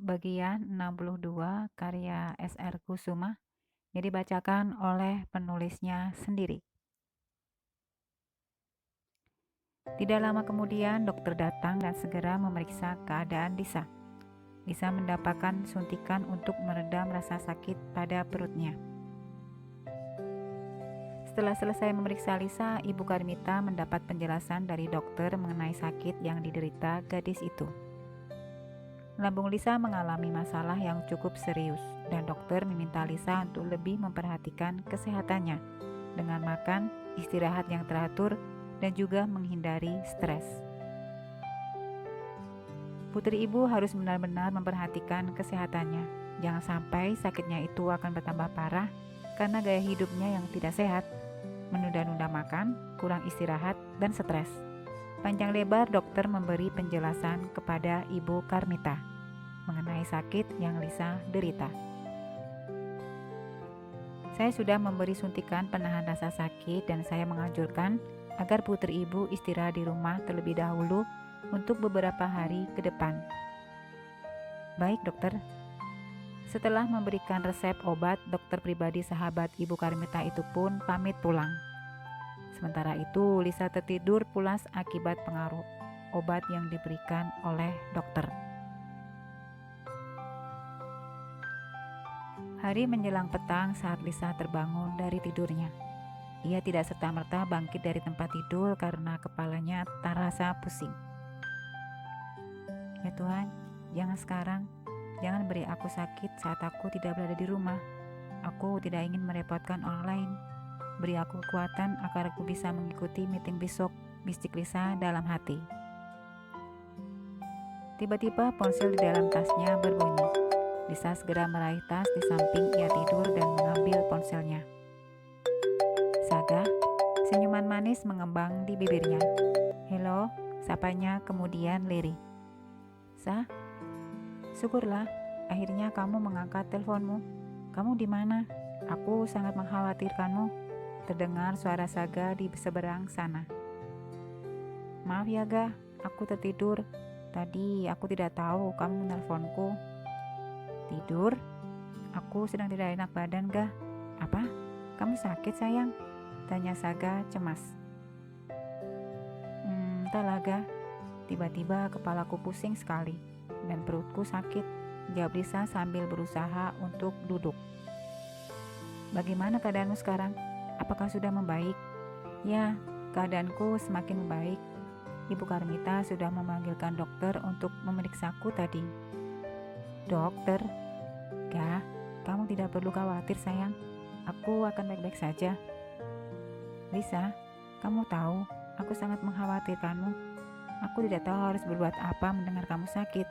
bagian 62 karya S.R. Kusuma yang dibacakan oleh penulisnya sendiri. Tidak lama kemudian dokter datang dan segera memeriksa keadaan Lisa. Lisa mendapatkan suntikan untuk meredam rasa sakit pada perutnya. Setelah selesai memeriksa Lisa, Ibu Karmita mendapat penjelasan dari dokter mengenai sakit yang diderita gadis itu. Lambung Lisa mengalami masalah yang cukup serius dan dokter meminta Lisa untuk lebih memperhatikan kesehatannya dengan makan, istirahat yang teratur, dan juga menghindari stres. Putri ibu harus benar-benar memperhatikan kesehatannya. Jangan sampai sakitnya itu akan bertambah parah karena gaya hidupnya yang tidak sehat, menunda-nunda makan, kurang istirahat, dan stres. Panjang lebar dokter memberi penjelasan kepada Ibu Karmita mengenai sakit yang Lisa derita. Saya sudah memberi suntikan penahan rasa sakit dan saya menganjurkan agar putri ibu istirahat di rumah terlebih dahulu untuk beberapa hari ke depan. Baik dokter. Setelah memberikan resep obat, dokter pribadi sahabat Ibu Karmita itu pun pamit pulang. Sementara itu, Lisa tertidur pulas akibat pengaruh obat yang diberikan oleh dokter. Hari menjelang petang saat Lisa terbangun dari tidurnya. Ia tidak serta-merta bangkit dari tempat tidur karena kepalanya terasa pusing. Ya Tuhan, jangan sekarang. Jangan beri aku sakit saat aku tidak berada di rumah. Aku tidak ingin merepotkan orang lain. Beri aku kekuatan agar aku bisa mengikuti meeting besok, bisik Lisa dalam hati. Tiba-tiba ponsel di dalam tasnya berbunyi. Lisa segera meraih tas di samping ia tidur dan mengambil ponselnya. Saga, senyuman manis mengembang di bibirnya. Halo, sapanya kemudian lirih. Sa, syukurlah, akhirnya kamu mengangkat teleponmu. Kamu di mana? Aku sangat mengkhawatirkanmu. Terdengar suara Saga di seberang sana. Maaf ya Ga, aku tertidur. Tadi aku tidak tahu kamu menelponku. Tidur? Aku sedang tidak enak badan Ga. Apa? Kamu sakit sayang? Tanya Saga cemas. Entahlah Ga. Tiba-tiba kepalaku pusing sekali dan perutku sakit, jawab Lisa sambil berusaha untuk duduk. Bagaimana keadaanmu sekarang? Apakah sudah membaik? Ya, keadaanku semakin membaik. Ibu Karmita sudah memanggilkan dokter untuk memeriksaku tadi. Dokter? Ga, kamu tidak perlu khawatir sayang. Aku akan baik-baik saja. Lisa, kamu tahu, aku sangat mengkhawatirkanmu. Aku tidak tahu harus berbuat apa mendengar kamu sakit.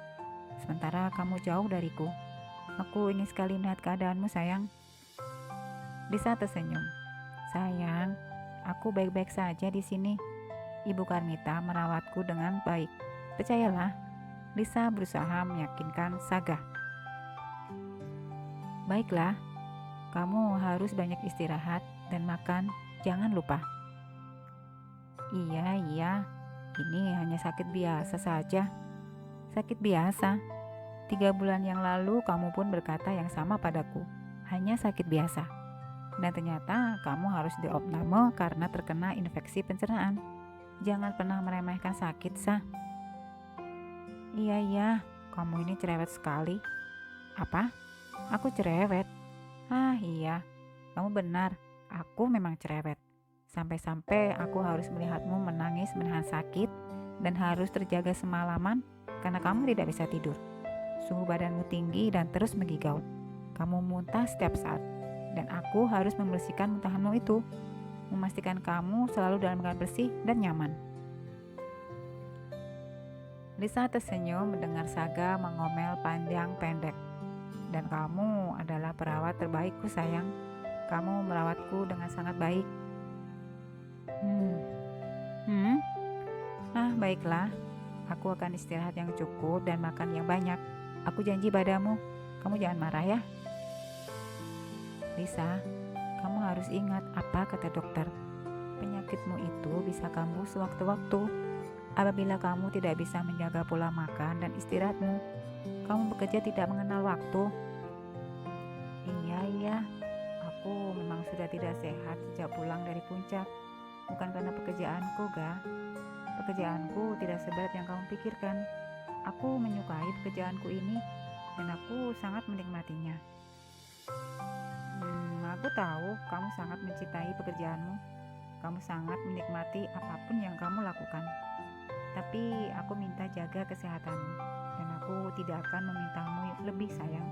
Sementara kamu jauh dariku. Aku ingin sekali melihat keadaanmu sayang. Lisa tersenyum. Sayang, aku baik-baik saja di sini. Ibu Karmita merawatku dengan baik. Percayalah, Lisa berusaha meyakinkan Saga. Baiklah, kamu harus banyak istirahat dan makan. Jangan lupa. Iya, ini hanya sakit biasa saja. Sakit biasa. 3 bulan yang lalu kamu pun berkata yang sama padaku. Hanya sakit biasa. Dan ternyata kamu harus diopname karena terkena infeksi pencernaan. Jangan pernah meremehkan sakit, Sa. Iya, kamu ini cerewet sekali. Apa? Aku cerewet? Ah iya, kamu benar. Aku memang cerewet. Sampai-sampai aku harus melihatmu menangis menahan sakit dan harus terjaga semalaman karena kamu tidak bisa tidur. Suhu badanmu tinggi dan terus menggigau. Kamu muntah setiap saat. Dan aku harus membersihkan muntahanmu itu. Memastikan kamu selalu dalam keadaan bersih dan nyaman. Lisa tersenyum mendengar Saga mengomel panjang pendek. Dan kamu adalah perawat terbaikku sayang. Kamu merawatku dengan sangat baik. Baiklah. Aku akan istirahat yang cukup dan makan yang banyak. Aku janji padamu, kamu jangan marah ya. Lisa, kamu harus ingat apa kata dokter. Penyakitmu itu bisa kambuh sewaktu-waktu. Apabila kamu tidak bisa menjaga pola makan dan istirahatmu, Kamu bekerja tidak mengenal waktu. Iya, aku memang sudah tidak sehat sejak pulang dari puncak. Bukan karena pekerjaanku, Ga. Pekerjaanku tidak seberat yang kamu pikirkan. Aku menyukai pekerjaanku ini dan aku sangat menikmatinya. Aku tahu kamu sangat mencintai pekerjaanmu. Kamu sangat menikmati apapun yang kamu lakukan. Tapi aku minta jaga kesehatanmu dan aku tidak akan memintamu lebih, sayang.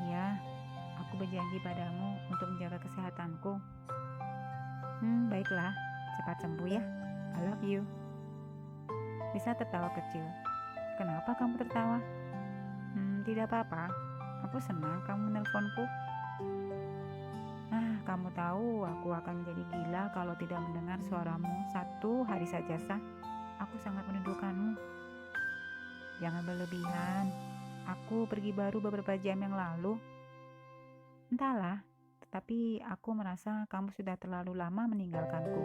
Iya, aku berjanji padamu untuk menjaga kesehatanku. Baiklah, cepat sembuh ya. I love you. Lisa tertawa kecil. Kenapa kamu tertawa? Tidak apa-apa. Aku senang kamu menelponku. Kamu tahu aku akan menjadi gila kalau tidak mendengar suaramu satu hari saja, Sah. Aku sangat merindukanmu. Jangan berlebihan. Aku pergi baru beberapa jam yang lalu. Entahlah, tetapi aku merasa kamu sudah terlalu lama meninggalkanku.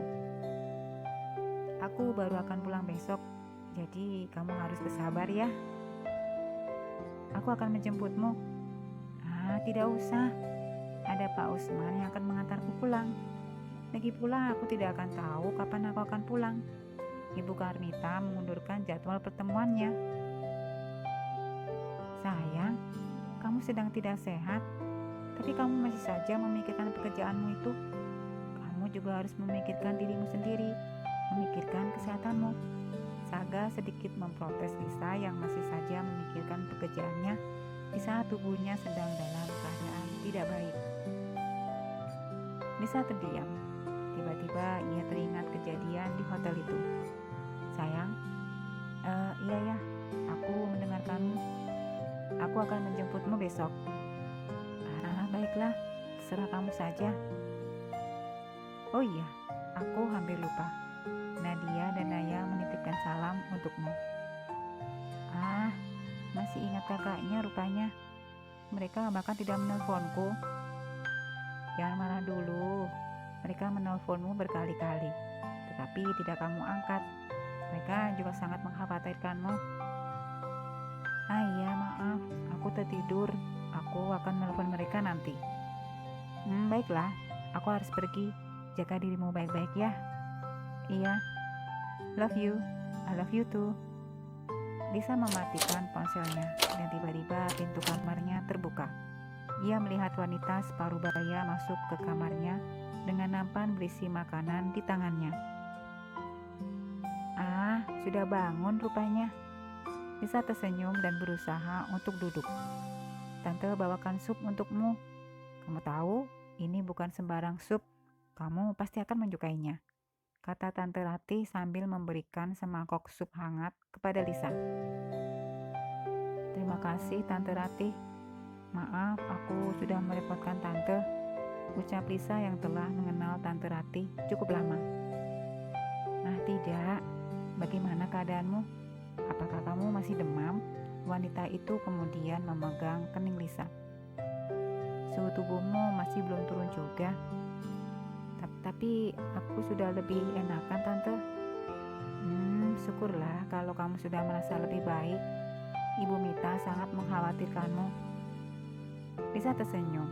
Aku baru akan pulang besok, jadi kamu harus bersabar ya. Aku akan menjemputmu. Tidak usah. Ada Pak Usman yang akan mengantarku pulang. Lagi pula aku tidak akan tahu kapan aku akan pulang. Ibu Karmita mengundurkan jadwal pertemuannya. Sayang, kamu sedang tidak sehat, tapi kamu masih saja memikirkan pekerjaanmu itu. Kamu juga harus memikirkan dirimu sendiri, memikirkan kesehatanmu. Saga sedikit memprotes Lisa yang masih saja memikirkan pekerjaannya di saat tubuhnya sedang dalam keadaan tidak baik. Lisa terdiam. Tiba-tiba ia teringat kejadian di hotel itu. Sayang, iya, aku mendengarkanmu. Aku akan menjemputmu besok. Baiklah, terserah kamu saja. Oh iya, aku hampir lupa. Nadia dan Naya menitipkan salam untukmu. Masih ingat kakaknya rupanya. Mereka bahkan tidak menelponku. Jangan marah dulu. Mereka menelponmu berkali-kali, tetapi tidak kamu angkat. Mereka juga sangat mengkhawatirkanmu. Iya, maaf, aku tertidur. Aku akan menelpon mereka nanti. Baiklah, aku harus pergi. Jaga dirimu baik-baik ya. Iya, love you. I love you too. Lisa mematikan ponselnya dan tiba-tiba pintu kamarnya terbuka. Ia melihat wanita separuh baya masuk ke kamarnya dengan nampan berisi makanan di tangannya. Sudah bangun rupanya. Lisa tersenyum dan berusaha untuk duduk. Tante bawakan sup untukmu. Kamu tahu, ini bukan sembarang sup. Kamu pasti akan menyukainya, kata Tante Ratih sambil memberikan semangkok sup hangat kepada Lisa. Terima kasih, Tante Ratih. Maaf, aku sudah merepotkan Tante, ucap Lisa yang telah mengenal Tante Ratih cukup lama. Tidak. Bagaimana keadaanmu? Apakah kamu masih demam? Wanita itu kemudian memegang kening Lisa. Suhu tubuhmu masih belum turun juga. Tapi aku sudah lebih enakan, Tante. Syukurlah kalau kamu sudah merasa lebih baik. Ibu Mita sangat mengkhawatirkanmu. Lisa tersenyum.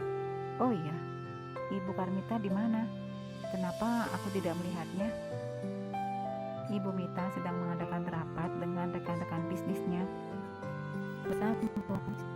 Oh iya, Ibu Karmita di mana? Kenapa aku tidak melihatnya? Ibu Mita sedang mengadakan rapat dengan rekan-rekan bisnisnya. Bersambung.